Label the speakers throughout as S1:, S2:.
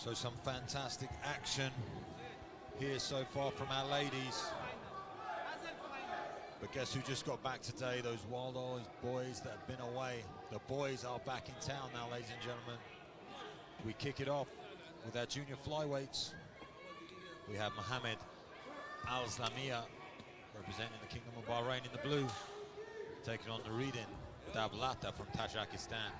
S1: So some fantastic action here so far from our ladies. But guess who just got back today? Those wild boys that have been away. The boys are back in town now, ladies and gentlemen. We kick it off with our junior flyweights. We have Mohamed Alsameea representing the Kingdom of Bahrain in the blue, taking on Nuruddin Davlatov from Tajikistan.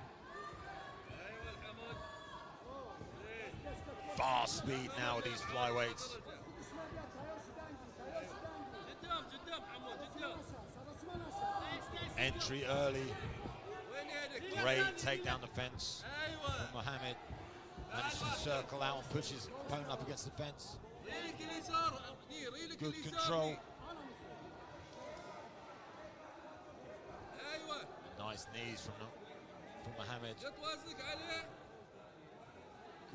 S1: Fast speed now with these flyweights. Entry early. Great takedown defense from Mohamed. Manages to circle out and push his opponent up against the fence. Good control. Nice knees from Mohamed.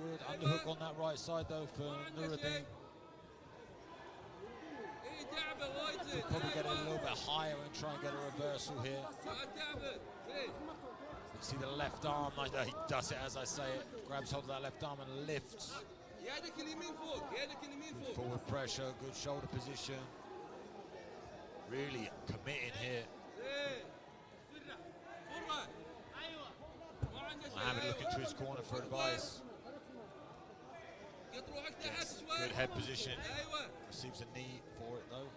S1: Good underhook on that right side though for Nuruddin. Could probably get it a little bit higher and try and get a reversal here. You see the left arm, he does it as I say it. Grabs hold of that left arm and lifts. Good forward pressure, good shoulder position. Really committed here. Mohamed looking to his corner for advice. Gets good head position. Receives a knee for it though.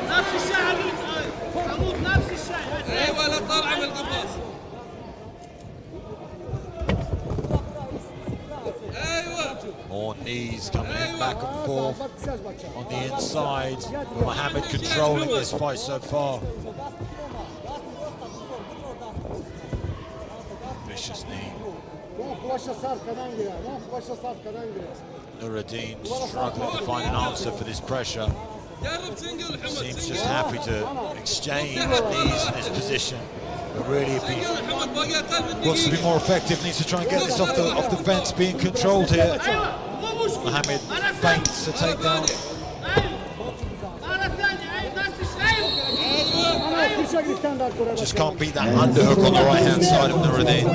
S2: نفس الشيء حمود نفس الشيء. ايوه لا طالعه من القفص.
S1: More knees coming in back and forth on the inside. Mohamed controlling this fight so far. Vicious knee. Nuruddin struggling to find an answer for this pressure. Seems just happy to exchange knees in this position. But really, if he wants to be more effective, needs to try and get this off the fence, being controlled here. Mohamed feints a takedown. Just can't beat that underhook on the right-hand side of Nuruddin.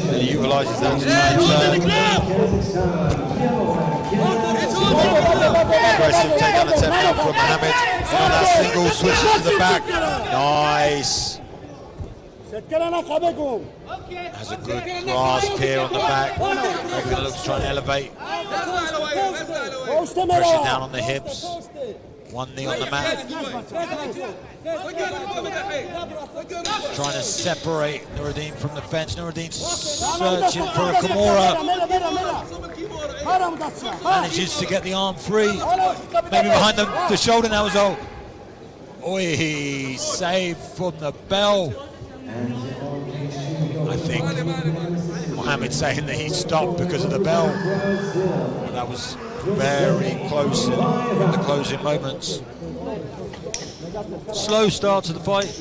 S1: And he utilises that to try and aggressive takedown attempt now from Mohamed. On that single, switches to the back. Nice. Has a good grasp here on the back. Maybe going to look to try and elevate. Pressure down on the hips. One knee on the mat. Trying to separate Nuruddin from the fence. Nuruddin searching for a Kimura. Manages to get the arm free. Maybe behind the shoulder now as well. Oi, save from the bell. I think Mohamed saying that he stopped because of the bell. That was very close in the closing moments. Slow start to the fight.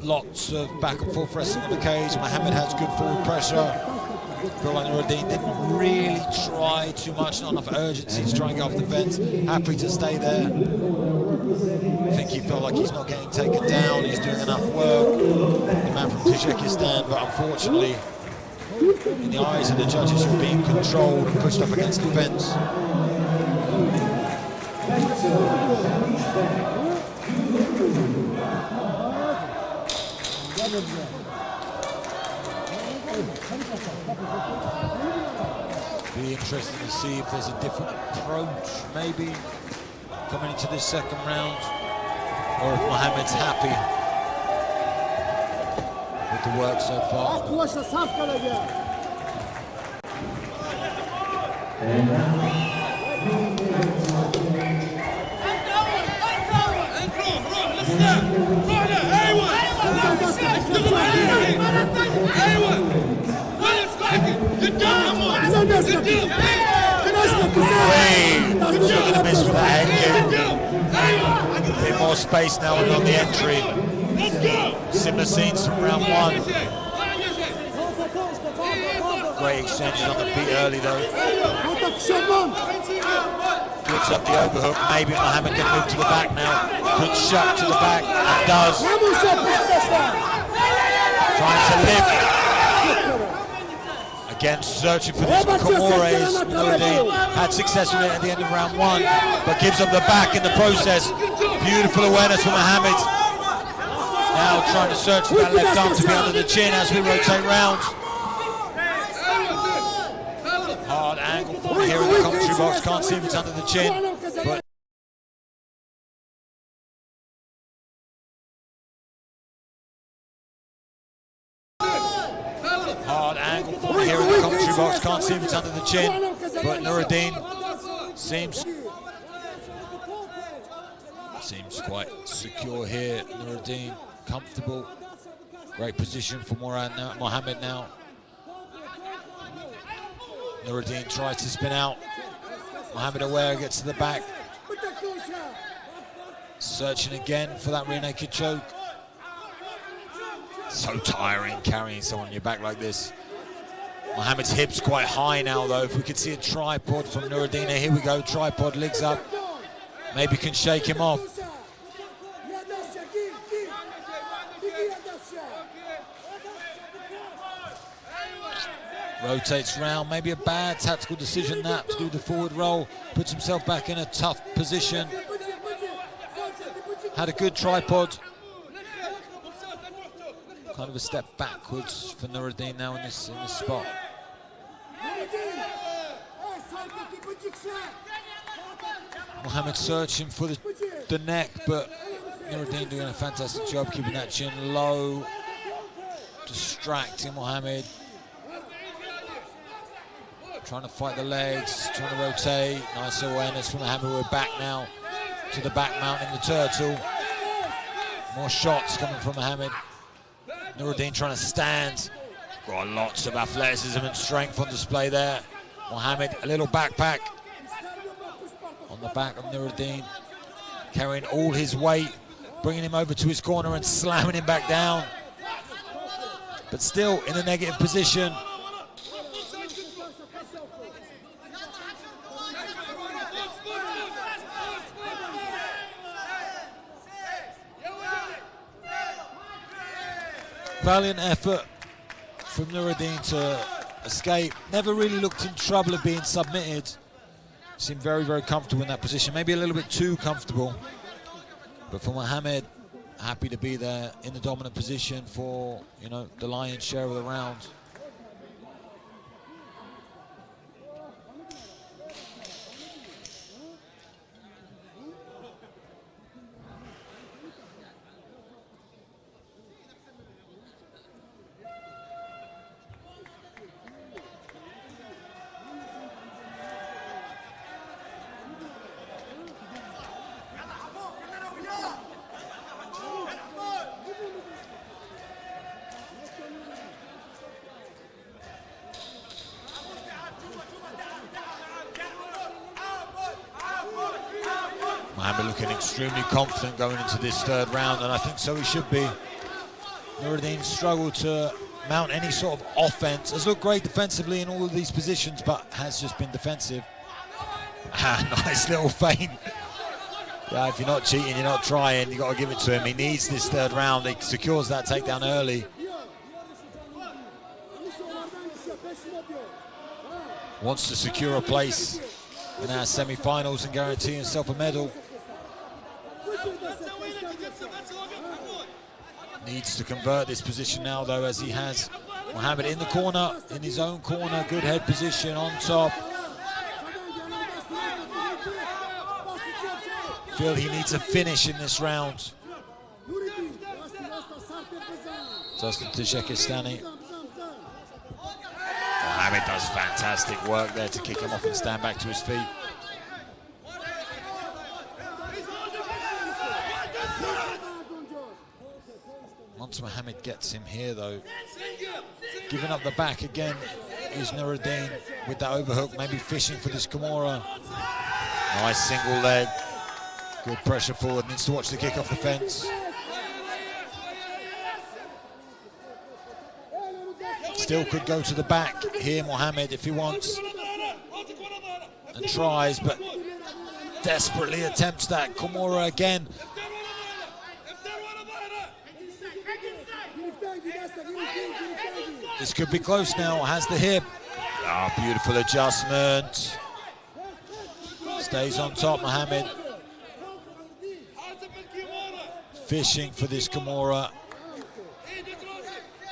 S1: Lots of back and forth wrestling in the cage. Mohamed has good forward pressure. I feel like Nuruddin didn't really try too much, not enough urgency to try and get off the fence. Happy to stay there. I think he felt like he's not getting taken down, he's doing enough work. The man from Tajikistan, but unfortunately, in the eyes of the judges, he's being controlled and pushed up against the fence. Be interesting to see if there's a different approach, maybe, coming into this second round, or if Mohamed's happy with the work so far. Gonna miss with that head kick. A bit more space now on the entry. Similar scenes from round one. great exchanges on the feet early though. Flips up the overhook. Maybe Mohamed can move to the back now. Good shot to the back, and does. Trying to lift. Again, searching for these Kimura's. Nuruddin had success with it at the end of round 1, but gives up the back in the process. Beautiful awareness from Mohamed. Now trying to search for that left arm to be under the chin as we rotate round. Hard angle for me here in the commentary box. Can't see if it's under the chin, but hard angle for me here in the commentary box. Can't see if it's under the chin, but Nuruddin seems quite secure here. Nuruddin comfortable. Great position for Mohamed now. Nuruddin tries to spin out. Mohamed aware, gets to the back. Searching again for that rear naked choke. So tiring carrying someone on your back like this. Mohamed's hips quite high now though. If we could see a tripod from Nuruddin, here we go, tripod, legs up. Maybe can shake him off. Rotates round, maybe a bad tactical decision that to do the forward roll. Puts himself back in a tough position. Had a good tripod. Kind of a step backwards for Nuruddin now in this spot. Mohamed searching for the neck, but Nuruddin doing a fantastic job keeping that chin low, distracting Mohamed. Trying to fight the legs, trying to rotate. Nice awareness from Mohamed. We're back now to the back mount in the turtle. More shots coming from Mohamed. Nuruddin trying to stand. Got lots of athleticism and strength on display there. Mohamed, a little backpack on the back of Nuruddin, carrying all his weight, bringing him over to his corner and slamming him back down. But still in a negative position. Valiant effort from Nuruddin to escape. Never really looked in trouble of being submitted. Seemed very, very comfortable in that position. Maybe a little bit too comfortable. But for Mohamed, happy to be there in the dominant position for, you know, the lion's share of the round. Mohamed looking extremely confident going into this third round, and I think so he should be. Nuruddin struggled to mount any sort of offense. Has looked great defensively in all of these positions, but has just been defensive. Nice little feint. Yeah, if you're not cheating, you're not trying, you got to give it to him. He needs this third round. He secures that takedown early. Wants to secure a place in our semi-finals and guarantee himself a medal. Needs to convert this position now though, as he has Mohamed in the corner, in his own corner, good head position on top. Feel he needs a finish in this round. Justin Tajikistani. Mohamed does fantastic work there to kick him off and stand back to his feet. Once Mohamed gets him here though, giving up the back again is Nuruddin with that overhook, maybe fishing for this Kimura. Nice single leg, good pressure forward, needs to watch the kick off the fence. Still could go to the back here, Mohamed, if he wants. And tries, but desperately attempts that Kimura again. This could be close now, has the hip. Ah, beautiful adjustment. Stays on top, Mohamed. Fishing for this Kimura.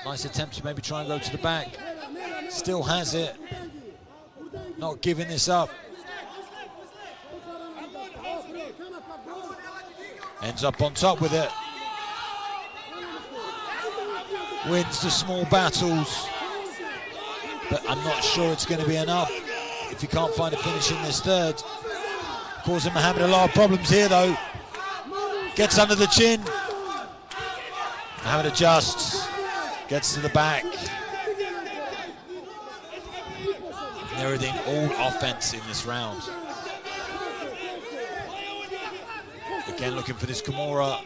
S1: Nice attempt to maybe try and go to the back. Still has it. Not giving this up. Ends up on top with it. Wins the small battles. But I'm not sure it's going to be enough if you can't find a finish in this third. Causing Mohamed a lot of problems here though. Gets under the chin. Mohamed adjusts. Gets to the back. Nuruddin all offense in this round. Again looking for this Kimura.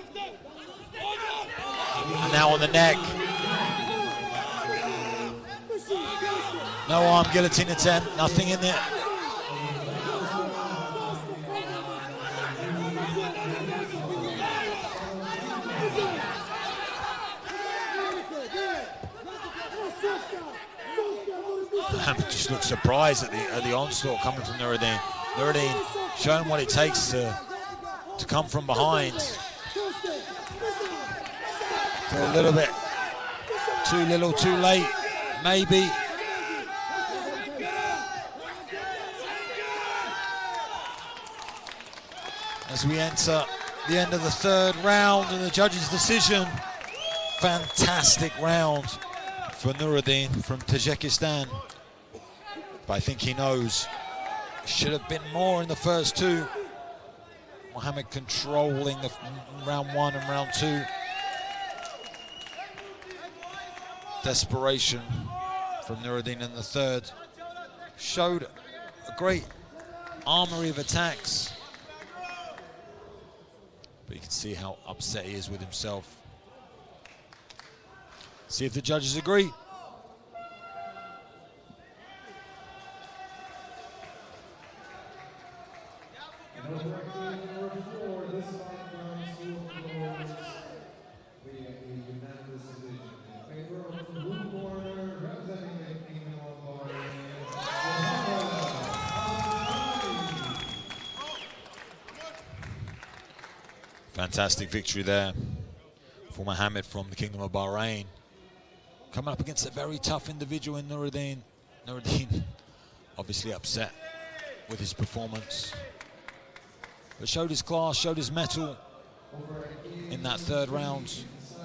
S1: And now on the neck. No arm guillotine attempt, nothing in there. Mohamed just looks surprised at the onslaught coming from Nuruddin. Nuruddin showing what it takes to come from behind. For a little bit too little, too late, maybe. As we enter the end of the third round and the judge's decision. Fantastic round for Nuruddin from Tajikistan. But I think he knows should have been more in the first two. Mohamed controlling the round one and round two. Desperation from Nuruddin in the third. Showed a great armory of attacks. But you can see how upset he is with himself. See if the judges agree. Fantastic victory there for Mohamed from the Kingdom of Bahrain. Coming up against a very tough individual in Nuruddin. Nuruddin obviously upset with his performance, but showed his class, showed his mettle in that third round.